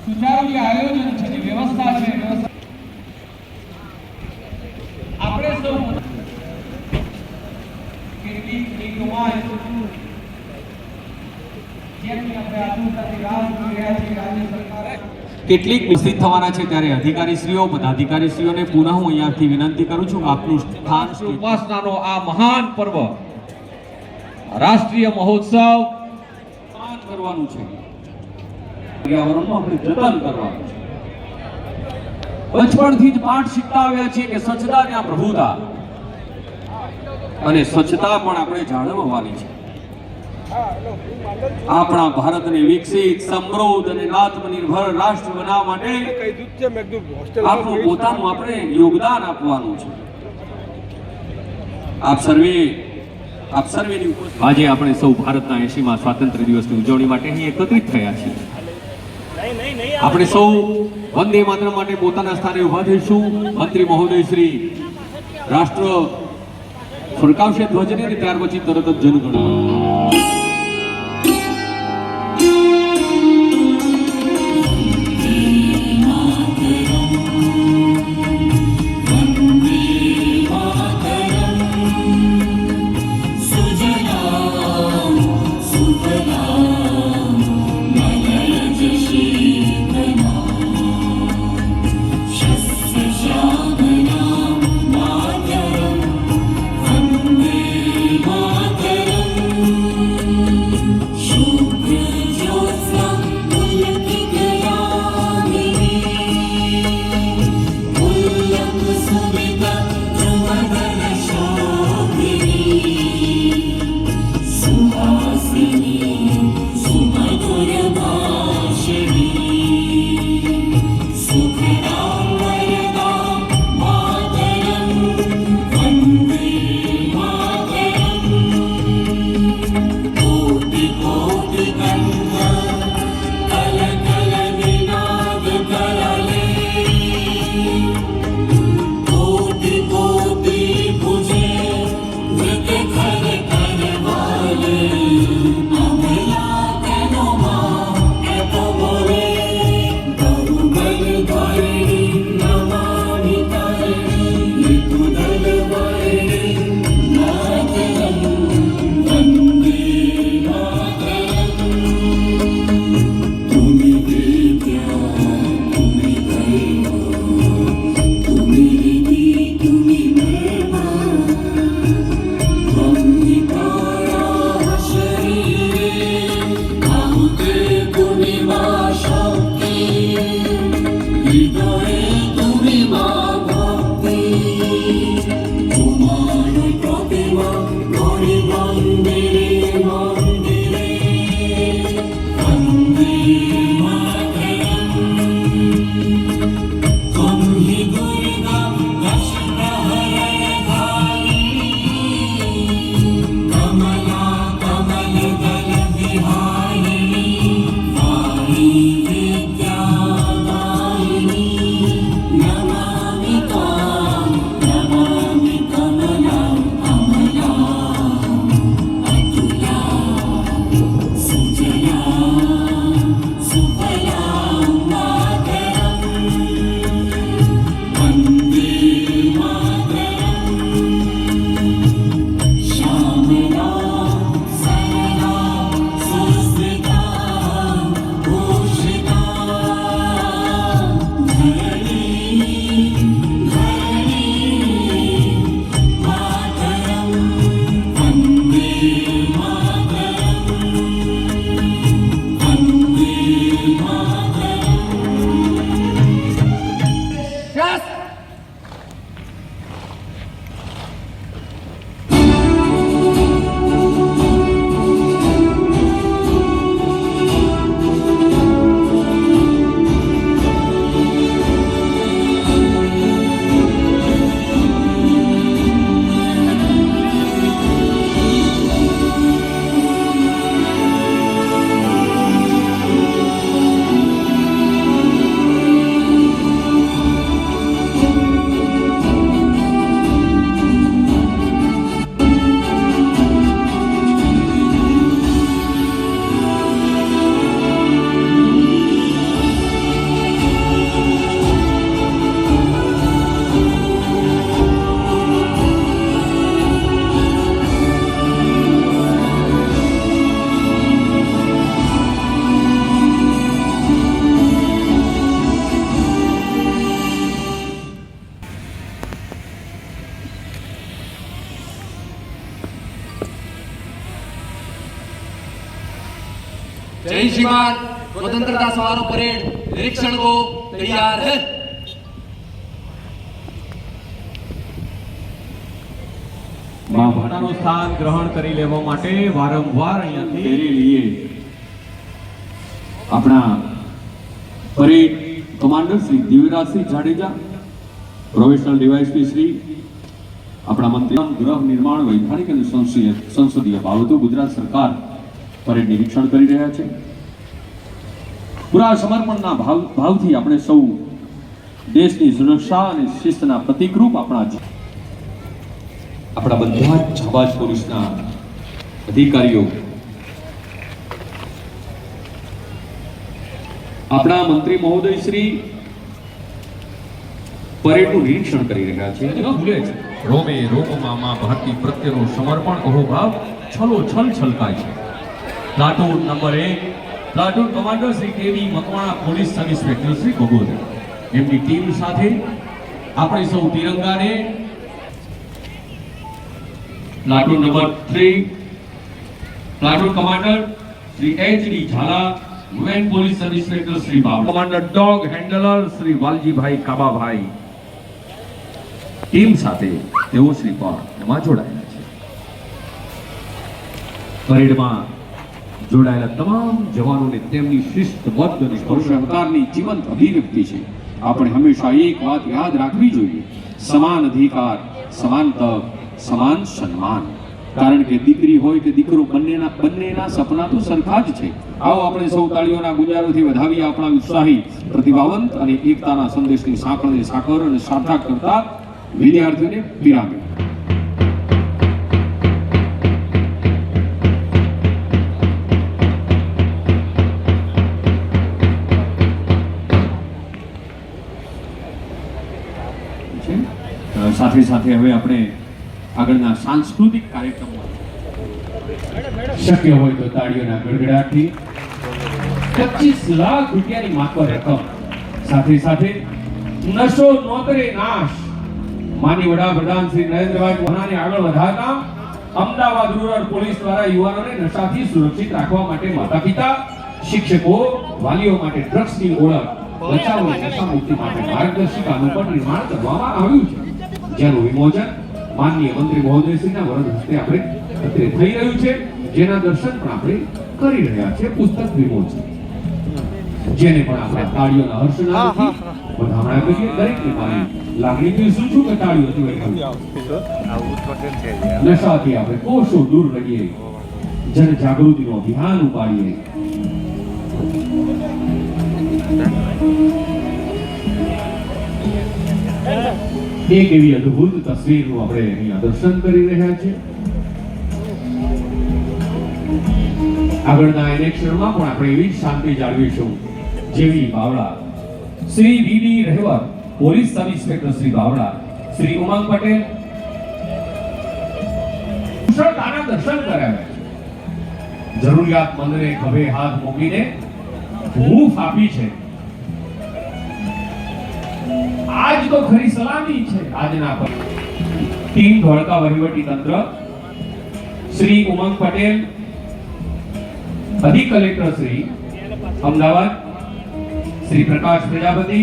સુચારું આયોજન છે, જે વ્યવસ્થા છે, આપણે સૌ કેટલીક વિકસિત થવાના છે, ત્યારે અધિકારીશ્રીઓ પદાધિકારીશ્રીઓને પુનઃ હું અહીંયાથી વિનંતી કરું છું કે આપનું સ્થાન ઉપાસનાનો આ મહાન પર્વ રાષ્ટ્રીય મહોત્સવ કરવાનું છે, પર્યાવરણનું આપણે જતન કરવાનું છે. બચપણથી જ પાઠ શીખતા આવ્યા છીએ કે સ્વચ્છતા ત્યાં પ્રભુતા, અને સ્વચ્છતા પણ આપણે જાળવવાની છે. આપણા ભારતને વિકસિત, સમૃદ્ધ અને આત્મનિર્ભર રાષ્ટ્ર બનાવવા માટે આપણું પોતાનું આપણે યોગદાન આપવાનું છે. આપ સર્વેની આજે આપણે સૌ ભારતના 80મા સ્વાતંત્ર્ય દિવસની ઉજવણી માટે અહીં એકત્રિત થયા છીએ. આપણે સૌ વંદે માતરમ માટે પોતાના સ્થાને ઉભા થઈશું. મંત્રી મહોદય શ્રી રાષ્ટ્ર ફરકાવશે ધ્વજને, અને ત્યાર પછી તરત જ જનગણના. नहीं श्रीमान, स्वतंत्रता समारोह परेड निरीक्षण को तैयार है। માં ભાટાનું સ્થાન ગ્રહણ કરી લેવા માટે વારંવાર અહીંયાથી ફેરી લઈએ આપણા parade commander Shri Divyarajsinh Jadeja, professional DYSP Shri, આપણા મંત્રી ગૃહ નિર્માણ, વૈધાનિક અને સંસદીય બાબતો ગુજરાત સરકાર પરેડ નિરીક્ષણ કરી રહ્યા છે। પૂરા સમર્પણના ભાવથી આપણે સૌ દેશની સુરક્ષા અને શિસ્તના પ્રતિકરૂપ આપણા બધા જ જાબાજ પોલીસના અધિકારીઓ, આપણા મંત્રી મહોદય શ્રી પરેડનું નિરીક્ષણ કરી રહ્યા છે। ભૂલે છે રોમે રોમમાં માં ભારતી પ્રત્યેનું સમર્પણ અહોભાવ છલોછલ છલકાય છે। Platoon number 1 platoon commander Shri KV Makwana, police sub inspector Shri Bhagodara, એમની ટીમ સાથે આપણે સૌ તિરંગાને platoon number 3 platoon commander Shri HD. Jhala, women police sub inspector Shri Baba, commander dog handler Shri Valji bhai Kaba भाई, टीम साथे તેઓ શ્રી પણ એમાં જોડાયેલા છે। પરેડમાં જોડાયેલા તમામ જવાનોને તેમની શિસ્તબદ્ધ અને કૌશળતાની જીવંત અભિવ્યક્તિ છે। આપણે હંમેશા એક વાત યાદ રાખવી જોઈએ, સમાન અધિકાર, સમાન તક, સમાન સન્માન। કારણ કે દીકરી હોય કે દીકરો બંનેના સપના તો સરખા જ છે। આવો આપણે સૌ તાળીઓના ગુંજારોથી વધાવીએ આપણા ઉત્સાહી, પ્રતિભાવંત અને એકતાના સંદેશની સાંકળને સાકર અને સાર્થક કરતા વિદ્યાર્થીઓને પિરામિડ। સાથે સાથે હવે આપણે આગળના સાંસ્કૃતિક કાર્યક્રમમાં શક્ય હોય તો તાળીઓના ગડગડાટથી 25 લાખ રૂપિયાની માતબર રકમ, સાથે સાથે નશો નોતરે નાશ, માનનીય વડાપ્રધાન શ્રી નરેન્દ્રભાઈ મોદીને આગળ વધારતા અમદાવાદ રૂરલ પોલીસ દ્વારા યુવાનોને નશાથી સુરક્ષિત રાખવા માટે માતા-પિતા, શિક્ષકો, વાલીઓ માટે ડ્રગ્સની ઓળખ, બચાવ અને નશા મુક્તિ માટે માર્ગદર્શિકાનું પણ નિર્માણ કરવામાં આવ્યું છે, જેનું વિમોચન માનનીય મંત્રી મહોદયશ્રીના વરદ હસ્તે આપણે અત્રે થઈ રહ્યું છે, જેના દર્શન પણ આપણે કરી રહ્યા છે। પુસ્તક વિમોચન, જેને પણ આપણે તાળીઓના હર્ષનાદથી વધામણા કરીએ। દરેકને મારી લાગણીથી શું છું કે તાળીઓથી વધાવીએ। નશાથી આપણે કોશો દૂર રહીએ, જન જાગૃતિનું અભિયાન ઉપાડીએ। એક એવી અદ્ભુત તસવીરનું આપણે અહીંયા દર્શન કરી રહ્યા છે। આગળના ઇલેક્શનમાં પણ આપણે એવી શાંતિ જાળવીશું જેવી Bavla Shri VD Rahevar, police sub inspector Shri Bavla, Shri Umang Patel કુશળતાના દર્શન કરાવ્યા છે। જરૂરિયાતમંદને ખભે હાથ મૂકીને હૂંફ આપી છે। आज तो खरी सलामी है आजना पर टीम धोळका वहीवटी तंत्र श्री उमंग पटेल, अधिक कलेक्टर श्री अमदावाद श्री प्रकाश प्रजापति,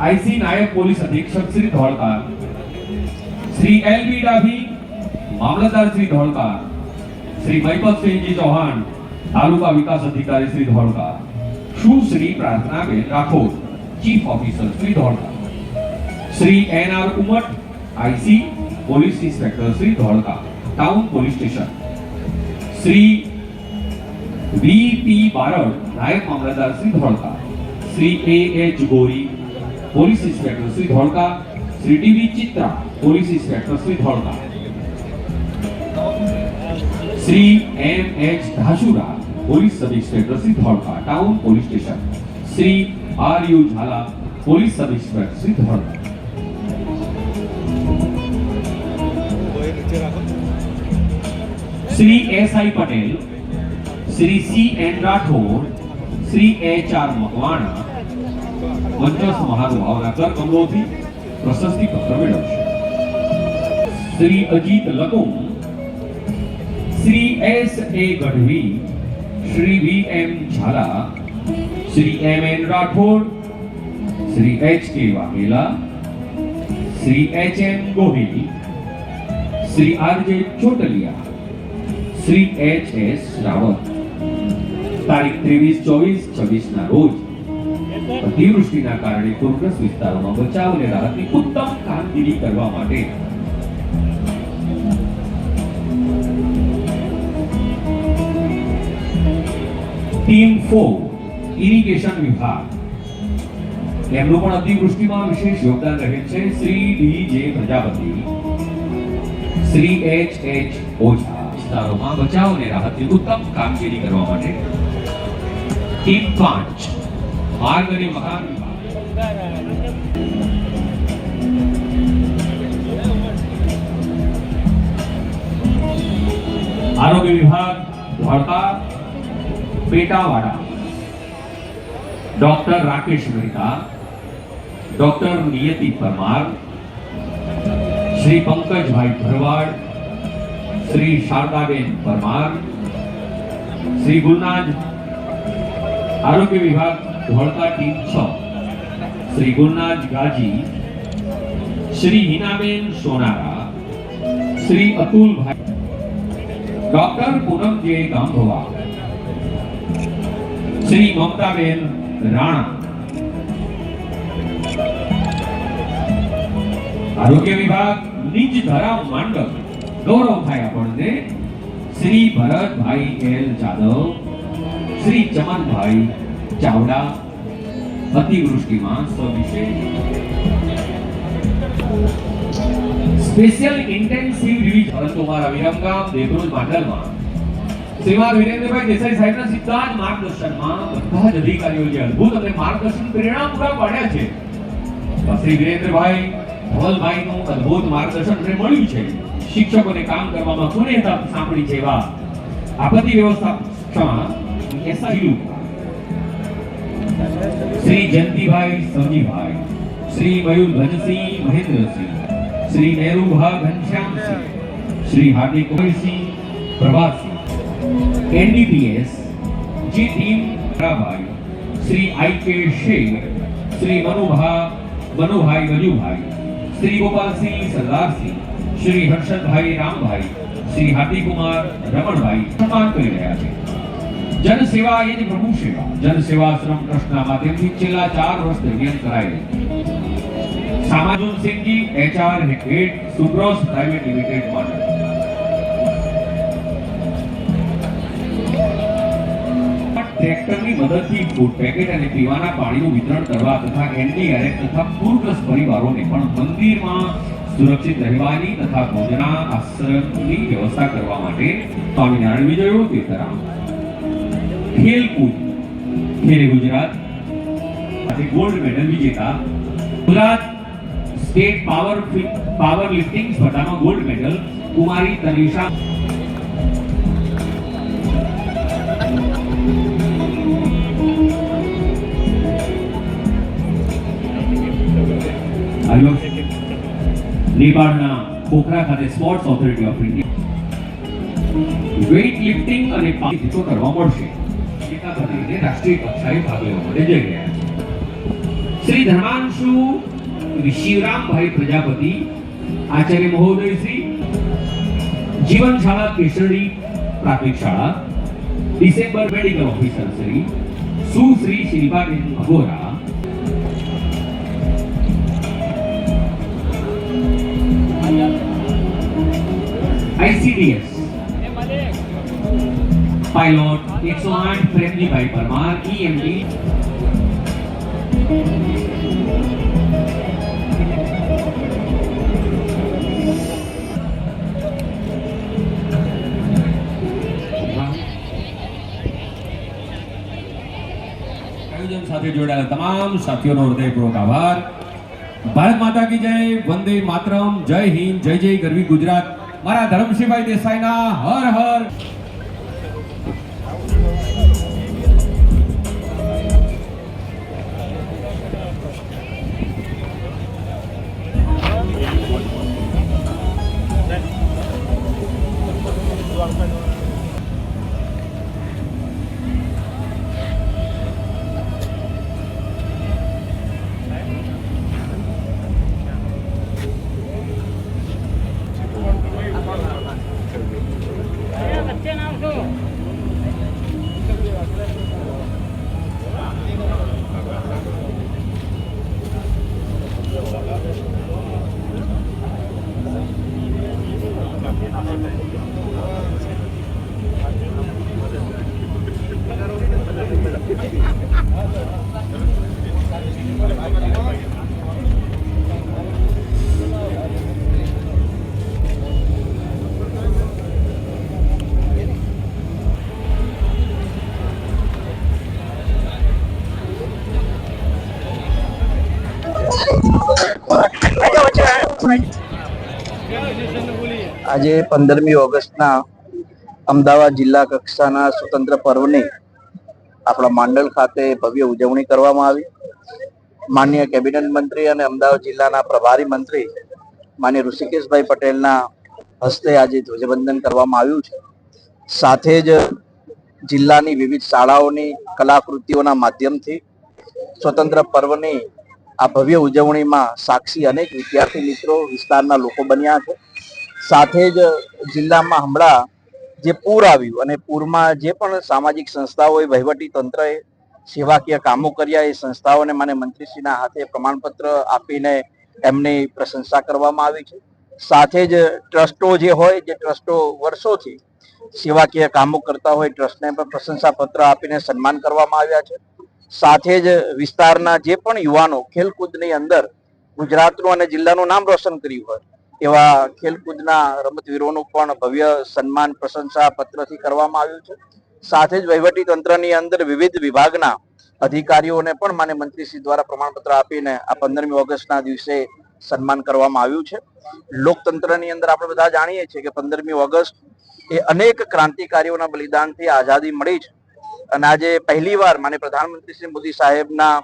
आईसी नायब पुलिस अधीक्षक श्री धोळका, श्री एलबी डाभी, मामलतदार श्री धोळका, श्री महिपत सिंह जी चौहान, तालुका विकास अधिकारी Shri Dholka, Sushri Prarthana ben Rathore, chief officer Shri Dholka, Shri NR Umat, IC police inspector Shri Dholka town police station, Shri VP Barad, नायब मामलतदार Shri Dholka, Shri AH Gori, police inspector Shri Dholka, Shri DV Chitra, police inspector Shri Dholka, Shri MH Dhashura, police sub inspector Shri Dholka town police station, Shri RU Jhala, police sub inspector Shri Dholka, Shri SI Patel, Shri C N Rathore, Shri HR. Makwana મંચસ્થ મહાનુભાવના કર કમળોથી પ્રશસ્તિ પત્ર મેળવશે। Shri Ajit Lakum, Shri S A Gadhvi, Shri V M Jhala, Shri M N Rathod, Shri H K Vaghela, Shri H M Gohil, Shri R J Chotaliya, Shri H S Rawat. તારીખ 23, 24, 26 ના રોજ અતિવૃષ્ટિના કારણે પૂરગ્રસ્ત વિસ્તારોમાં બચાવ અને રાહતની ઉત્તમ કામગીરી કરવા માટે ટીમ 4 ઇરિગેશન વિભાગ, એમનું પણ અતિવૃષ્ટિમાં વિશેષ યોગદાન રહે છે. શ્રી ડી જે પ્રજાપતિ, શ્રી એચ એચ ઓઝા વિસ્તારોમાં બચાવ અને રાહતની ઉત્તમ કામગીરી કરવા માટે ટીમ 5 માર્ગ અને મકાન વિભાગ, આરોગ્ય વિભાગ ધોળકા પેટાવાડા, ડોક્ટર રાકેશ મહેતા, ડોક્ટર નિયતિ પરમાર, શ્રી પંકજભાઈ ભરવાડ, શ્રી શારદાબેન પરમાર, શ્રી ગુલનાજ. આરોગ્ય વિભાગ ધોળકા ટીમ 6 શ્રી ગુલનાજ ગાજી, શ્રી હિનાબેન સોનારા, શ્રી અતુલભાઈ, ડોક્ટર પૂનમ જે ગામભવા, શ્રી મમતાબેન રાણા. આરોગ્ય વિભાગ નિજ ધરા માંડવ, ગૌરવ થાય આપણને શ્રી ભરતભાઈ એલ જાદવ, શ્રી ચમનભાઈ ચાવડા. અતિવૃષ્ટિમાં સવિશેષ સ્પેશિયલ ઇન્ટેન્સિવ રિવિઝન પરંતુ મારા વિરમગામ દેવરોજ માંડલમાં શ્રીમાન વિરેન્દ્રભાઈ દેસાઈ સાહેબના સીધા જ માર્ગદર્શનમાં બધા જ અધિકારીઓ જે અદ્ભુત અને માર્ગદર્શન પ્રેરણા પૂરા પાડ્યા છે. શ્રી વિરેન્દ્રભાઈ ધવલભાઈનું અદ્ભુત માર્ગદર્શન અમને મળ્યું છે. શિક્ષકોને કામ કરવામાં કુનેતા સાંભળી છે એવા આપત્તિ વ્યવસ્થાપનમાં એસઆઈયુ શ્રી જયંતિભાઈ સવજીભાઈ, શ્રી મયુર ધનસિંહ મહેન્દ્રસિંહ, શ્રી નેરુભા ઘનશ્યામસિંહ, શ્રી હાર્દિકસિંહ પ્રભાતસિંહ, એનડીપીએસ જી ટીમ રાભાઈ, શ્રી આઈ કે શેખ, શ્રી મનુભાઈ વજુભાઈ, શ્રી ગોપાલસિંહ સરદારસિંહ, શ્રી હર્ષદભાઈ રામભાઈ, શ્રી હાર્દિકુમાર રમણભાઈ સન્માન કરી રહ્યા છે. જન સેવા એ જ પ્રભુ સેવા જન સેવા શ્રમ ટ્રસ્ટના માધ્યમથી છેલ્લા 4 વર્ષ દરમિયાન કરાયેલી સામાજુન સિંહજી HR head Subros private limited Mandal ટ્રેક્ટરની મદદથી ફૂડ પેકેટ અને પીવાના પાણીનું વિતરણ કરવા તથા એનડીઆરએફ તથા પૂરગ્રસ્ત પરિવારોને પણ મંદિરમાં સુરક્ષિત રહેવાની તથા ભોજના આશ્રયની વ્યવસ્થા કરવા માટે સ્વામિનારાયણ વિજયો તીર્થરામ. ખેલકૂદ ખેલે ગુજરાત ગોલ્ડ મેડલ વિજેતા ગુજરાત સ્ટેટ પાવર લિફ્ટિંગ સ્પર્ધામાં ગોલ્ડ મેડલ કુમારી તનિષા. નેપાળના પોખરા ખાતે sports authority of India weightlifting અને પાર્ટિસિપેટ કરવા મળશે. રાષ્ટ્રીય કક્ષાએ ભાગ લેવા માટે જઈ રહ્યા છે. શ્રી ધર્માંશુ શિવરામભાઈ પ્રજાપતિ, આચાર્ય મહોદય શ્રી જીવન શાળા કેસરડી પ્રાથમિક શાળા, December medical officer Shri Sushri Shilpaben Agora, ICDS pilot 108 Premjibhai Parmar, EMT આયોજન સાથે જોડાયેલા તમામ સાથીઓનો હૃદયપૂર્વક આભાર. ભારત માતા કી જય, વંદે માતરમ, જય હિન્દ, જય જય ગરવી ગુજરાત. મારા ધરમસિંહભાઈ દેસાઈના હર હર. આજે 15મી ઓગસ્ટના અમદાવાદ જિલ્લા કક્ષાના સ્વતંત્ર પર્વની આપણા માંડલ ખાતે ભવ્ય ઉજવણી કરવામાં આવી. માનનીય કેબિનેટ મંત્રી અને અમદાવાદ જિલ્લાના પ્રભારી મંત્રી માનનીય ઋષિકેશભાઈ પટેલના હસ્તે આજે ધ્વજવંદન કરવામાં આવ્યું છે. સાથે જ જિલ્લાની વિવિધ શાળાઓની કલાકૃતિઓના માધ્યમથી સ્વતંત્ર પર્વની આ ભવ્ય ઉજવણીમાં સાક્ષી અનેક વિદ્યાર્થી મિત્રો વિસ્તારના લોકો બન્યા છે. સાથે જ જિલ્લામાં હમણાં જે પૂર આવ્યું અને પૂરમાં જે પણ સામાજિક સંસ્થાઓએ વહીવટી તંત્રએ સેવાકીય કામો કર્યા એ સંસ્થાઓને મને મંત્રીશ્રીના હાથે પ્રમાણપત્ર આપીને એમની પ્રશંસા કરવામાં આવી છે. સાથે જ ટ્રસ્ટો જે હોય જે ટ્રસ્ટો વર્ષોથી સેવાકીય કામો કરતા હોય ટ્રસ્ટને પણ પ્રશંસા પત્ર આપીને સન્માન કરવામાં આવ્યા છે. સાથે જ વિસ્તારના જે પણ યુવાનો ખેલકૂદની અંદર ગુજરાતનું અને જિલ્લાનું નામ રોશન કર્યું હોય એવા ખેલકૂદના રમતવીરોનું પણ ભવ્ય સન્માન પ્રશંસા પત્રથી કરવામાં આવ્યું છે. સાથે જ વહીવટી તંત્રની અંદર વિવિધ વિભાગના અધિકારીઓને પણ માન્ય મંત્રીશ્રી દ્વારા પ્રમાણપત્ર આપીને આ 15મી ઓગસ્ટના દિવસે સન્માન કરવામાં આવ્યું છે. લોકતંત્રની અંદર આપણે બધા જાણીએ છીએ કે 15મી ઓગસ્ટ એ અનેક ક્રાંતિકારીઓના બલિદાનથી આઝાદી મળી છે અને આજે પહેલીવાર માન્ય પ્રધાનમંત્રી શ્રી મોદી સાહેબના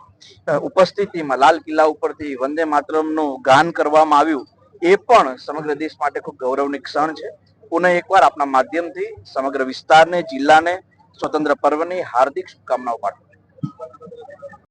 ઉપસ્થિતિમાં લાલ કિલ્લા ઉપરથી વંદે માતરમનું ગાન કરવામાં આવ્યું એ પણ સમગ્ર દેશ માટે ખૂબ ગૌરવની ક્ષણ છે. પુનઃ એકવાર આપના માધ્યમથી સમગ્ર વિસ્તારને જિલ્લાને સ્વતંત્ર પર્વની હાર્દિક શુભકામનાઓ પાઠવું છું.